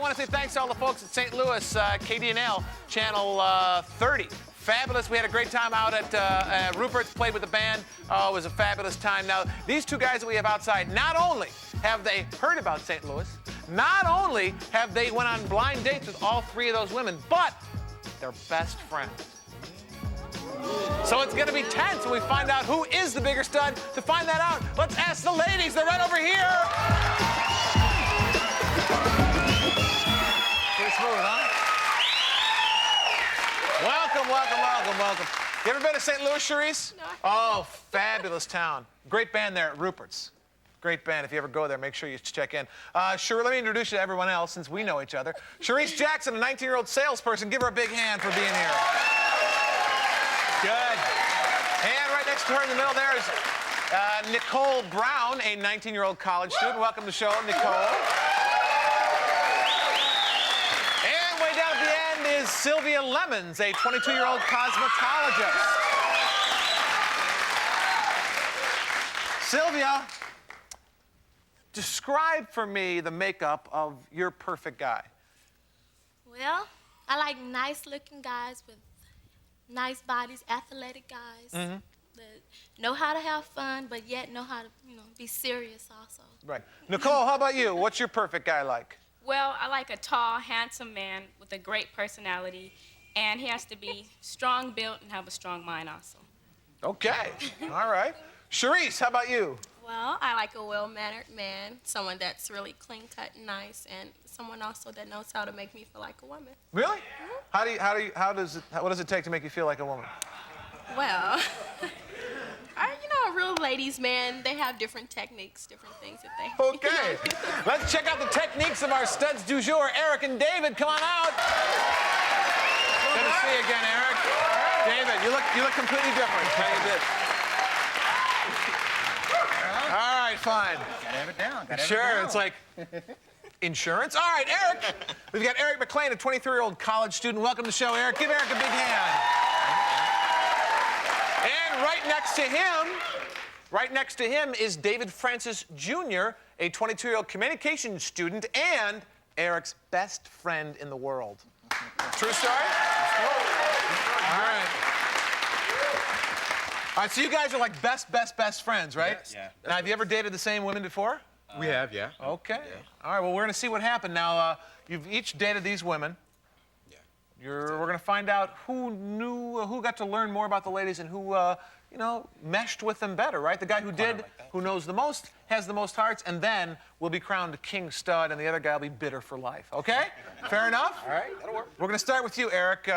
want to say thanks to all the folks at St. Louis, KDNL, channel 30. Fabulous. We had a great time out at Rupert's, played with the band. Oh, it was a fabulous time. Now, these two guys that we have outside, not only have they heard about St. Louis, not only have they went on blind dates with all three of those women, but they're best friends. So it's going to be tense when we find out who is the bigger stud. To find that out, let's ask the ladies. They're right over here. Pretty smooth, huh? Welcome. You ever been to St. Louis, Charisse? No. Oh, fabulous town. Great band there at Rupert's. Great band. If you ever go there, make sure you check in. Sure, let me introduce you to everyone else since we know each other. Charisse Jackson, a 19-year-old salesperson. Give her a big hand for being here. Good. And right next to her in the middle there is Nicole Brown, a 19-year-old college student. Welcome to the show, Nicole. And way down at the end is Sylvia Lemons, a 22-year-old cosmetologist. Sylvia, describe for me the makeup of your perfect guy. Well, I like nice-looking guys with nice bodies, athletic guys that know how to have fun, but yet know how to, be serious also. Right. Nicole, how about you? What's your perfect guy like? Well, I like a tall, handsome man with a great personality, and he has to be strong-built and have a strong mind also. Okay. All right. Charisse, how about you? Well, I like a well-mannered man, someone that's really clean-cut and nice, and someone also that knows how to make me feel like a woman. Really? What does it take to make you feel like a woman? Well, a real ladies' man, they have different techniques, different things that they... Okay. Let's check out the techniques of our studs du jour. Eric and David, come on out. Good to see you again, Eric. David, you look completely different. How you did? All right, fine. Gotta have it down. Sure, it's like insurance. All right, Eric. We've got Eric McLean, a 23-year-old college student. Welcome to the show, Eric. Give Eric a big hand. And right next to him is David Francis Jr., a 22-year-old communications student and Eric's best friend in the world. True story? All right. All right, so you guys are like best friends, right? Yes. Yeah. Now, have you ever dated the same women before? We have, yeah. Okay. Yeah. All right, well, we're going to see what happened. Now, you've each dated these women. Yeah. We're going to find out who got to learn more about the ladies and who, meshed with them better, right? The guy who did, who knows the most, has the most hearts, and then will be crowned king stud, and the other guy will be bitter for life. Okay? Fair enough? All right, that'll work. We're going to start with you, Eric.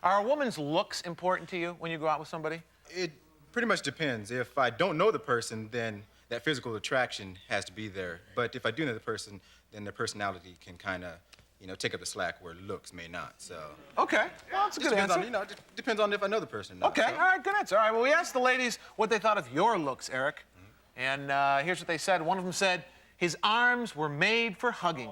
Are a woman's looks important to you when you go out with somebody? It pretty much depends. If I don't know the person, then that physical attraction has to be there. But if I do know the person, then their personality can kind of, take up the slack where looks may not. So. Okay. Well, that's a good answer. It depends on if I know the person or not. Okay. So. All right. Good answer. All right. Well, we asked the ladies what they thought of your looks, Eric, and here's what they said. One of them said his arms were made for hugging.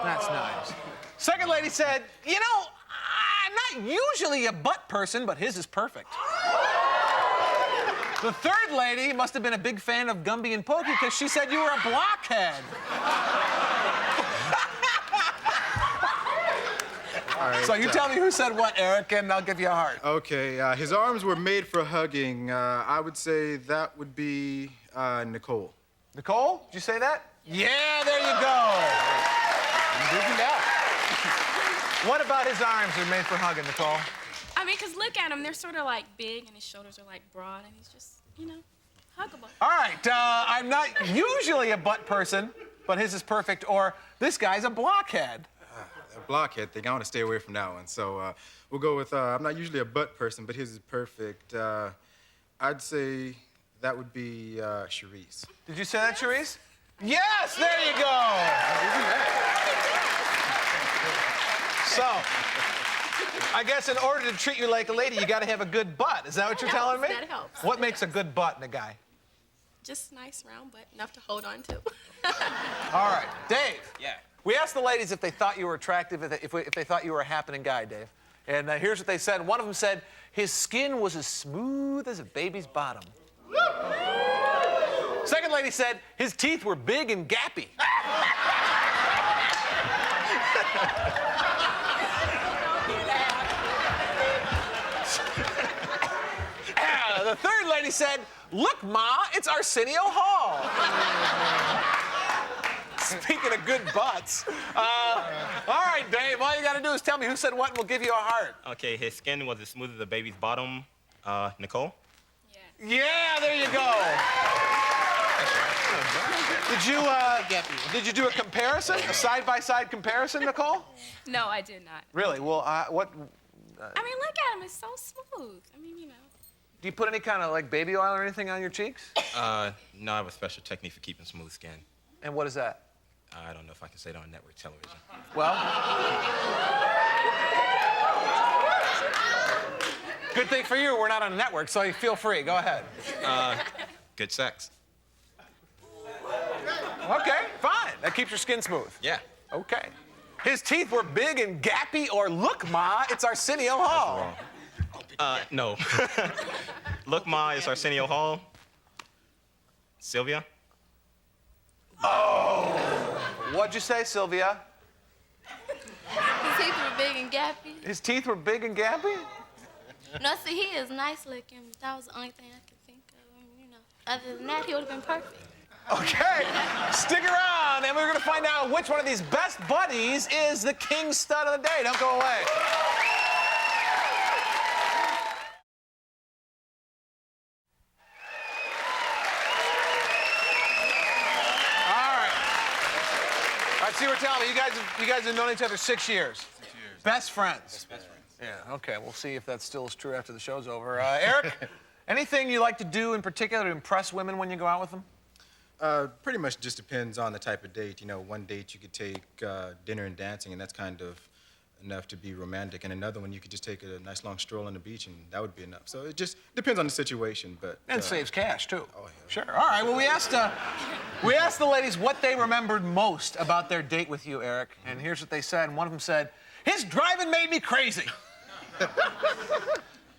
That's nice. Second lady said, I'm not usually a butt person, but his is perfect. The third lady must have been a big fan of Gumby and Pokey because she said you were a blockhead. All right, So you tell me who said what, Eric, and I'll give you a heart. Okay, his arms were made for hugging. I would say that would be Nicole. Nicole, did you say that? Yeah, there you go. What about his arms are made for hugging, Nicole? I mean, because look at him. They're sort of like big, and his shoulders are like broad, and he's just, huggable. All right, I'm not usually a butt person, but his is perfect, or this guy's a blockhead. A blockhead thing, I want to stay away from that one. So we'll go with, I'm not usually a butt person, but his is perfect. I'd say that would be Charisse. Did you say that, Charisse? Yes, there you go. So, I guess in order to treat you like a lady, you got to have a good butt. Is that what you're telling me? That helps. What makes a good butt in a guy? Just nice, round butt, enough to hold on to. All right, Dave. Yeah. We asked the ladies if they thought you were attractive, if they thought you were a happening guy, Dave. And here's what they said. One of them said, his skin was as smooth as a baby's bottom. Second lady said, his teeth were big and gappy. The third lady said, "Look, Ma, it's Arsenio Hall." Speaking of good butts. All right, Dave, all you got to do is tell me who said what, and we'll give you a heart. Okay, his skin was as smooth as a baby's bottom. Nicole? Yeah, there you go. Did you do a comparison, a side-by-side comparison, Nicole? No, I did not. Really? Well, what? I mean, look at him. It's so smooth. I mean, you know. Do you put any kind of like baby oil or anything on your cheeks? No, I have a special technique for keeping smooth skin. And what is that? I don't know if I can say it on network television. Well, good thing for you, we're not on a network, so you feel free. Go ahead. Good sex. Okay, fine. That keeps your skin smooth. Yeah. Okay. His teeth were big and gappy, or look, Ma, it's Arsenio Hall. No. Look, Ma, it's Arsenio Hall. Sylvia? Oh! What'd you say, Sylvia? His teeth were big and gappy. His teeth were big and gappy? No, see, he is nice looking. But that was the only thing I could think of. And, you know, other than that, he would have been perfect. Okay, stick around, and we're gonna find out which one of these best buddies is the king stud of the day. Don't go away. All right, so you were telling me you guys have known each other 6 years. 6 years. Best friends. Best friends. Yeah. Okay. We'll see if that still is true after the show's over. Eric, anything you like to do in particular to impress women when you go out with them? Pretty much just depends on the type of date. You know, one date you could take dinner and dancing, and that's kind of enough to be romantic. And another one you could just take a nice long stroll on the beach, and that would be enough. So it just depends on the situation, but. And saves cash too. Oh, yeah. Sure. All right. Well, we asked the ladies what they remembered most about their date with you, Eric. And here's what they said. And one of them said, "His driving made me crazy."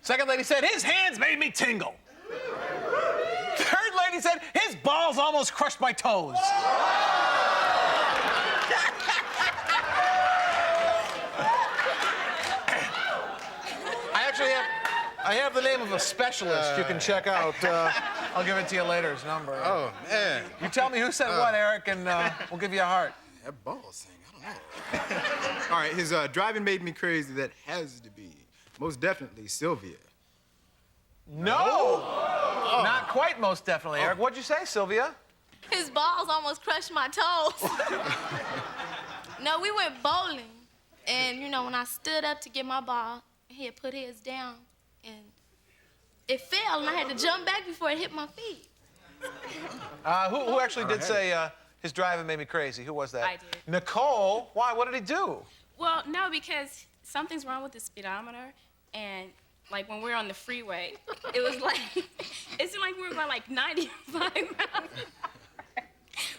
Second lady said, "His hands made me tingle." Third lady said, "His balls almost crushed my toes." I have the name of a specialist you can check out. I'll give it to you later, his number. Oh, man. You tell me who said what, Eric, and we'll give you a heart. That balls thing, I don't know. All right, his driving made me crazy. That has to be, most definitely, Sylvia. No! Oh. Not quite most definitely, Eric. What'd you say, Sylvia? His balls almost crushed my toes. No, we went bowling. And, you know, when I stood up to get my ball, he had put his down. And it fell, and I had to jump back before it hit my feet. Who actually did say his driving made me crazy? Who was that? I did. Nicole? Why? What did he do? Well, no, because something's wrong with the speedometer, and like when we're on the freeway, it was like, it seemed like we were going like 95 miles an hour.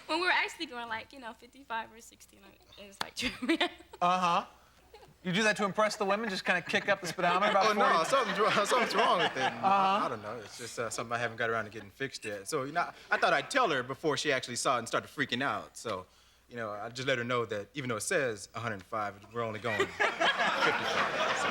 When we were actually going like, you know, 55 or 60, it was like tripping. Uh-huh. You do that to impress the women? Just kind of kick up the speedometer about 40? No, something's wrong with it. I don't know. It's just something I haven't got around to getting fixed yet. So, you know, I thought I'd tell her before she actually saw it and started freaking out. So, you know, I just let her know that even though it says 105, we're only going 55. So.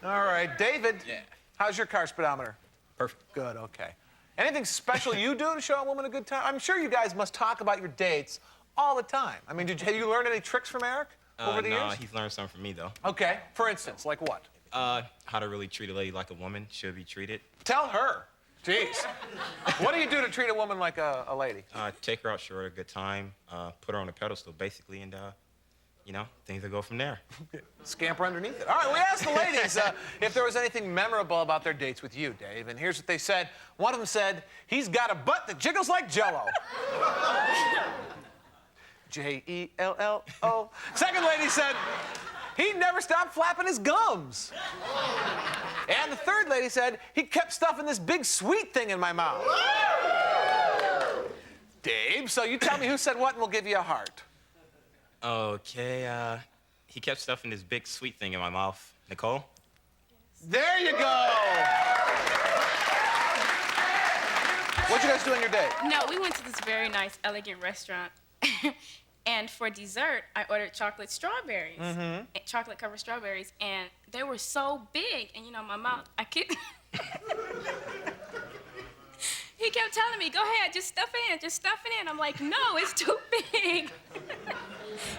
All right, David. Yeah. How's your car speedometer? Perfect. Good, okay. Anything special you do to show a woman a good time? I'm sure you guys must talk about your dates all the time. I mean, have you learned any tricks from Eric over the years? He's learned something from me, though. Okay, for instance, like what? How to really treat a lady like a woman should be treated. Tell her. Jeez. What do you do to treat a woman like a lady? Take her out, show her a good time, put her on a pedestal, basically, and, you know, things will go from there. Scamper underneath it. All right, we asked the ladies if there was anything memorable about their dates with you, Dave, and here's what they said. One of them said, "He's got a butt that jiggles like Jell-O." J-E-L-L-O. Second lady said, "He never stopped flapping his gums." And the third lady said, "He kept stuffing this big sweet thing in my mouth." Dave, so you tell me who said what and we'll give you a heart. Okay, he kept stuffing this big sweet thing in my mouth. Nicole? There you go. What'd you guys do on your date? No, we went to this very nice, elegant restaurant. And for dessert, I ordered chocolate strawberries, chocolate covered strawberries, and they were so big. And you know, my mouth, I kept. He kept telling me, "Go ahead, just stuff it in, just stuff it in." I'm like, "No, it's too big."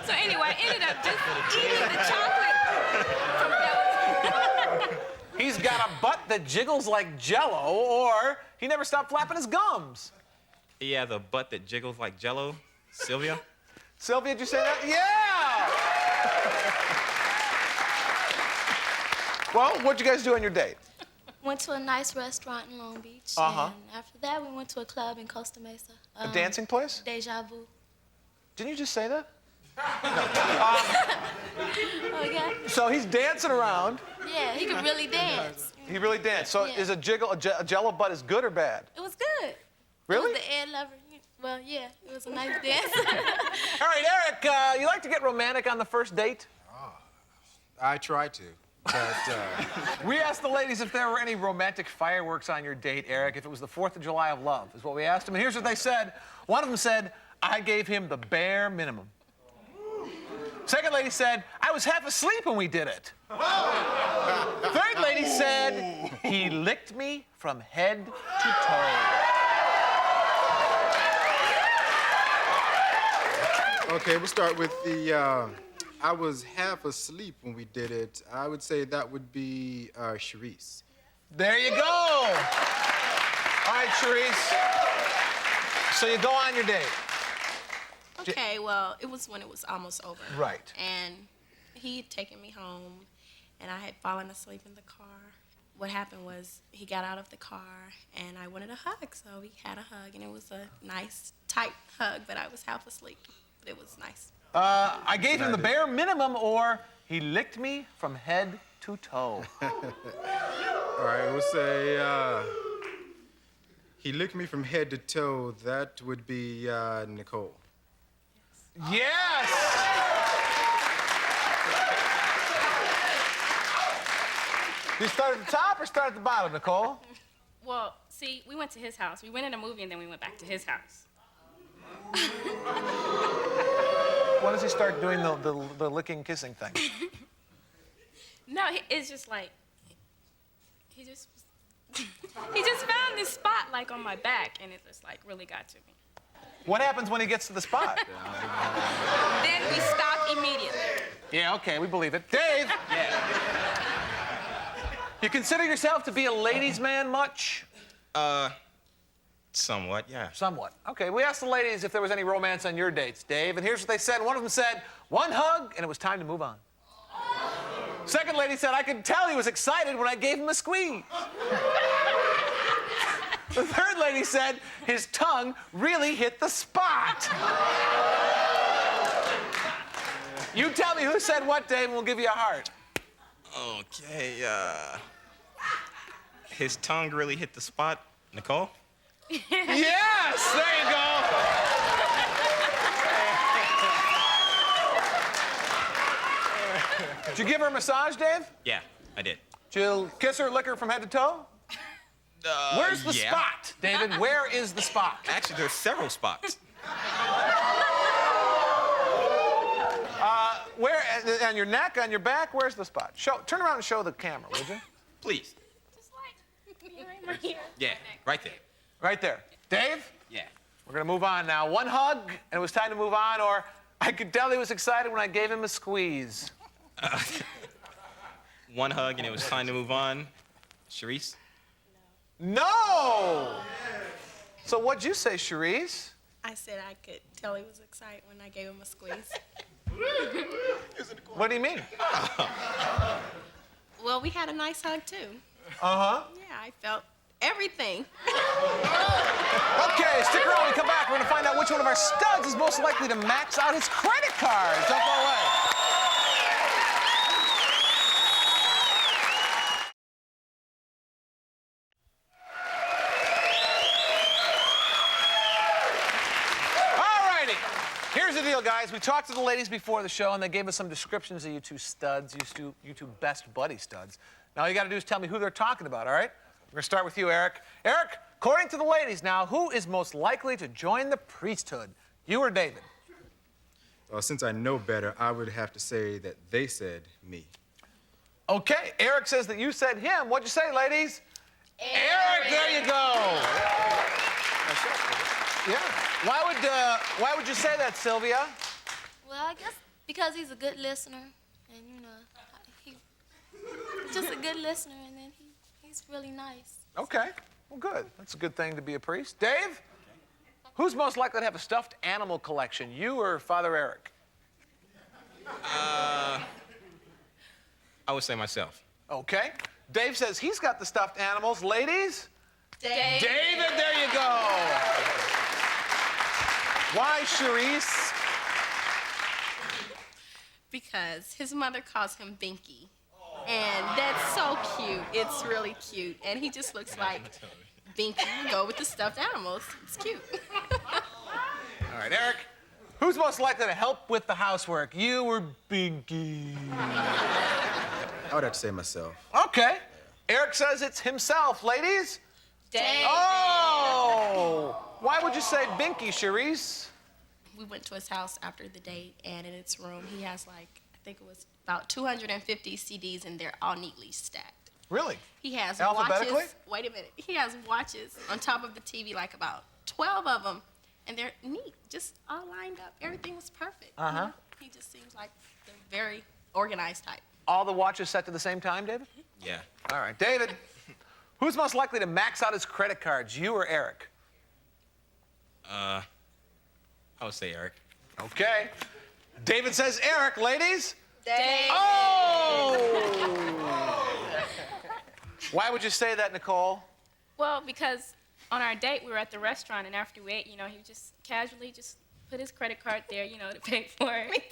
So anyway, I ended up just eating the chocolate from Belgium. He's got a butt that jiggles like Jell-O, or he never stopped flapping his gums. He has a butt that jiggles like Jell-O. Sylvia? Sylvia, did you say that? Yeah! Well, what'd you guys do on your date? Went to a nice restaurant in Long Beach. Uh-huh. And after that, we went to a club in Costa Mesa. A dancing place? Deja Vu. Didn't you just say that? Okay. So he's dancing around. Yeah, he could really dance. He really danced. So Yeah. is a Jell-O butt is good or bad? It was good. Really? It was the Ed Lover. Well, yeah, it was a nice dance. All right, Eric, you like to get romantic on the first date? I try to, but We asked the ladies if there were any romantic fireworks on your date, Eric, if it was the 4th of July of love, is what we asked them. And here's what they said. One of them said, I gave him the bare minimum. Second lady said, I was half asleep when we did it. Third lady said, he licked me from head to toe. okay, we'll start with the. I was half asleep when we did it. I would say that would be Charisse. There you go. All right, Charisse. So you go on your date. Okay, well, it was when it was almost over. Right. And he had taken me home, and I had fallen asleep in the car. What happened was he got out of the car, and I wanted a hug, so we had a hug, and it was a nice, tight hug, but I was half asleep. But it was nice. I gave him the bare minimum, or he licked me from head to toe. All right, we'll say he licked me from head to toe. That would be Nicole. Yes! You start at the top or start at the bottom, Nicole? Well, see, we went to his house. We went in a movie, and then we went back to his house. When does he start doing the licking, kissing thing? No, it's just like, he just found this spot, like, on my back, and it just, like, really got to me. What happens when he gets to the spot? Then we stopped immediately. Yeah, okay, we believe it. Dave! Yeah. You consider yourself to be a ladies' man much? Somewhat, yeah. Somewhat. Okay, we asked the ladies if there was any romance on your dates, Dave, and here's what they said. One of them said, one hug, and it was time to move on. Second lady said, I could tell he was excited when I gave him a squeeze. The third lady said, his tongue really hit the spot. You tell me who said what, Dave, and we'll give you a heart. Okay, his tongue really hit the spot. Nicole? Yes, there you go. Did you give her a massage, Dave? Yeah, I did. Did you kiss her, lick her from head to toe? Where's the yeah. spot, David? Where is the spot? Actually, there's several spots. Where, on your neck, on your back, where's the spot? Turn around and show the camera, would you? Please. Just like, right here. Yeah, right there. Right there. Dave, Yeah. we're gonna move on now. One hug, and it was time to move on, or I could tell he was excited when I gave him a squeeze. One hug and it was time to move on. Charisse? No! So what'd you say, Charisse? I said I could tell he was excited when I gave him a squeeze. What do you mean? Well, we had a nice hug, too. Uh-huh. Yeah, I felt everything. Okay, stick around when we come back. We're gonna find out which one of our studs is most likely to max out his credit card. Don't go away. Alrighty. Here's the deal, guys. We talked to the ladies before the show, and they gave us some descriptions of you two studs, you two best buddy studs. Now, all you gotta do is tell me who they're talking about, all right? We're gonna start with you, Eric. Eric, according to the ladies now, who is most likely to join the priesthood? You or David? Well, since I know better, I would have to say that they said me. Okay, Eric says that you said him. What'd you say, ladies? Eric, there you go. Yeah. Why would you say that, Sylvia? Well, I guess because he's a good listener, and you know, he's just a good listener, and then he's really nice. Okay. Well, good. That's a good thing to be a priest. Dave? Who's most likely to have a stuffed animal collection, you or Father Eric? I would say myself. Okay. Dave says he's got the stuffed animals. Ladies? Dave. David, there you go. Why, Charisse? Because his mother calls him Binky. And that's so cute. It's really cute. And he just looks like Binky. Go with the stuffed animals. It's cute. All right, Eric. Who's most likely to help with the housework, you or Binky? I would have to say myself. Okay. Eric says it's himself. Ladies? Dave. Oh! Why would you say Binky, Charisse? We went to his house after the date, and in its room, he has like, I think it was about 250 CDs, and they're all neatly stacked. Really? He has Alphabetically? watches. Wait a minute. He has watches on top of the TV, like about 12 of them, and they're neat, just all lined up. Everything was perfect. Uh-huh. You know? He just seems like the very organized type. All the watches set to the same time, David? Yeah. All right, David. Who's most likely to max out his credit cards, you or Eric? I would say Eric. Okay. David says Eric. Ladies? Dave. Oh! Why would you say that, Nicole? Well, because on our date, we were at the restaurant, and after we ate, you know, he just casually just put his credit card there, you know, to pay for it.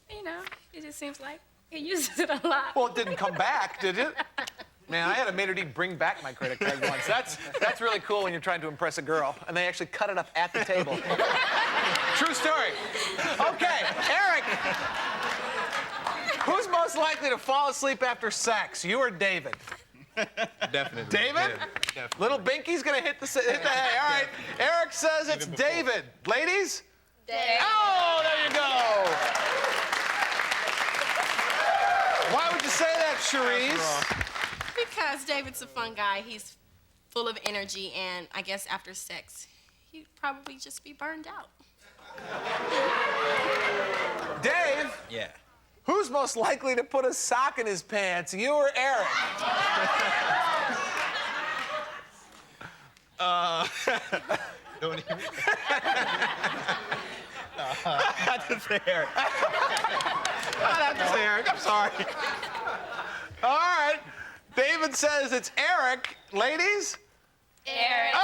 You know, it just seems like he uses it a lot. Well, it didn't come back, did it? Man, I had a maitre d' bring back my credit card once. That's really cool when you're trying to impress a girl, and they actually cut it up at the table. True story. Okay, Eric. Who's most likely to fall asleep after sex, you or David? Definitely. David? Yeah, Little Binky's gonna hit the hay. All right. Eric says it's David. Ladies? Dave. Oh, there you go. Why would you say that, Charisse? Because David's a fun guy. He's full of energy, and I guess after sex, he'd probably just be burned out. Dave, Yeah. who's most likely to put a sock in his pants, you or Eric? Don't even. I had to say Eric. I have to say Eric. I'm sorry. All right. David says it's Eric. Ladies? Eric. Oh!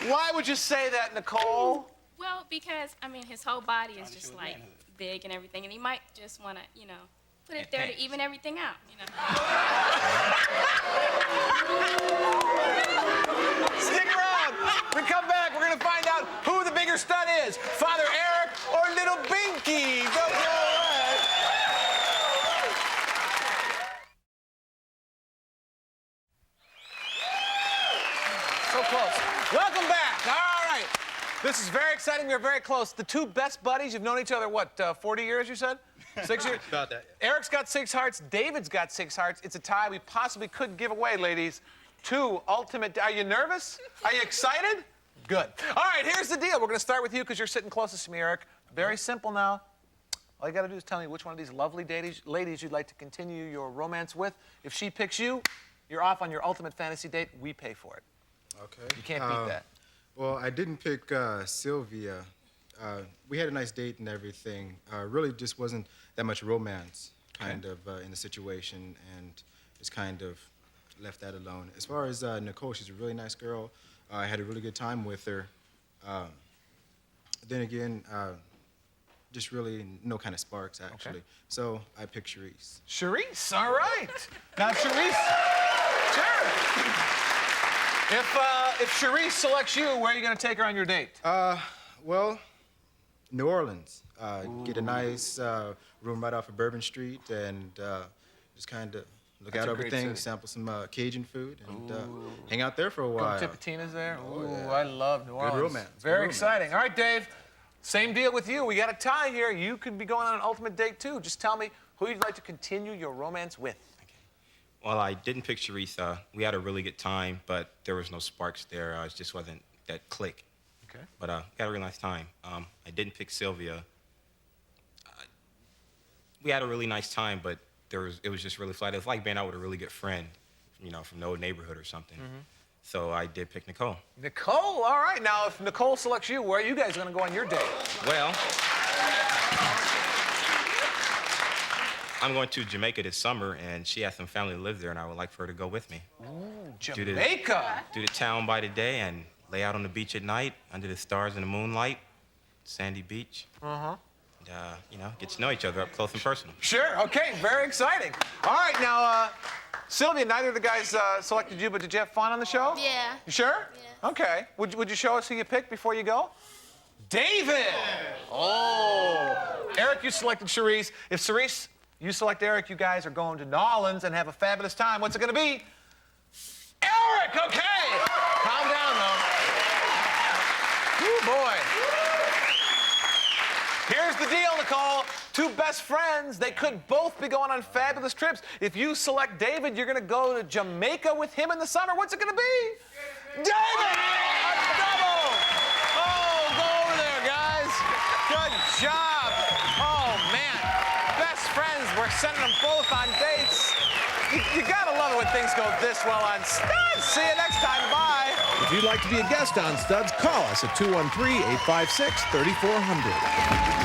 Why would you say that, Nicole? Well, because, I mean, his whole body is just like big and everything, and he might just want to, you know, put it there to even everything out, you know. Stick around. When we come back, we're going to find out who the bigger stud is, Father Eric or Little Binky. Don't go away. So close. Welcome back. All right. This is very exciting. We're very close. The two best buddies, you've known each other, what, 40 years, you said? 6 years? About that, yeah. Eric's got 6 hearts. David's got 6 hearts. It's a tie we possibly could give away, ladies. 2 ultimate. Are you nervous? Are you excited? Good. All right, here's the deal. We're going to start with you because you're sitting closest to me, Eric. Very simple now. All you got to do is tell me which one of these lovely ladies you'd like to continue your romance with. If she picks you, you're off on your ultimate fantasy date. We pay for it. Okay. You can't beat that. Well, I didn't pick Sylvia. We had a nice date and everything. Really just wasn't that much romance kind of in the situation, and just kind of left that alone. As far as Nicole, she's a really nice girl. I had a really good time with her. Then again, just really no kind of sparks, actually. Okay. So I picked Charisse. Charisse, all right. Now, Charisse, sure. If Charisse selects you, where are you going to take her on your date? Well, New Orleans. Get a nice room right off of Bourbon Street and just kind of look That's out a over great things, city. sample some Cajun food, and hang out there for a while. Tipitina's there. Ooh, yeah. I love New Orleans. romance, good Very romance. exciting. All right, Dave. Same deal with you. We got a tie here. You could be going on an ultimate date too. Just tell me who you'd like to continue your romance with. Well, I didn't pick Sharice. We had a really good time, but there was no sparks there. It just wasn't that click. Okay. But we had a really nice time. I didn't pick Sylvia. We had a really nice time, but it was just really flat. It was like being out with a really good friend, you know, from the old neighborhood or something. So I did pick Nicole. Nicole, all right. Now, if Nicole selects you, where are you guys going to go on your date? Well, I'm going to Jamaica this summer, and she has some family that lives there, and I would like for her to go with me. Jamaica. Do the town by the day and lay out on the beach at night under the stars and the moonlight, sandy beach. And, you know, get to know each other up close and personal. Sure. Okay. Very exciting. All right. Now, Sylvia, neither of the guys selected you, but did you have fun on the show? Yeah. You sure? Yeah. Okay. Would you show us who you picked before you go? David. Oh. Eric, you selected Sharice. If Sharice, you select Eric, you guys are going to New Orleans and have a fabulous time. What's it going to be? Eric. Okay. Calm down, though. Oh boy. Here's the deal, Nicole. Two best friends, they could both be going on fabulous trips. If you select David, you're gonna go to Jamaica with him in the summer. What's it gonna be? David! A double! Oh, go over there, guys. Good job. Oh, man. Best friends, we're sending them both on dates. You gotta love it when things go this well on Studs. See you next time. Bye. If you'd like to be a guest on Studs, call us at 213-856-3400.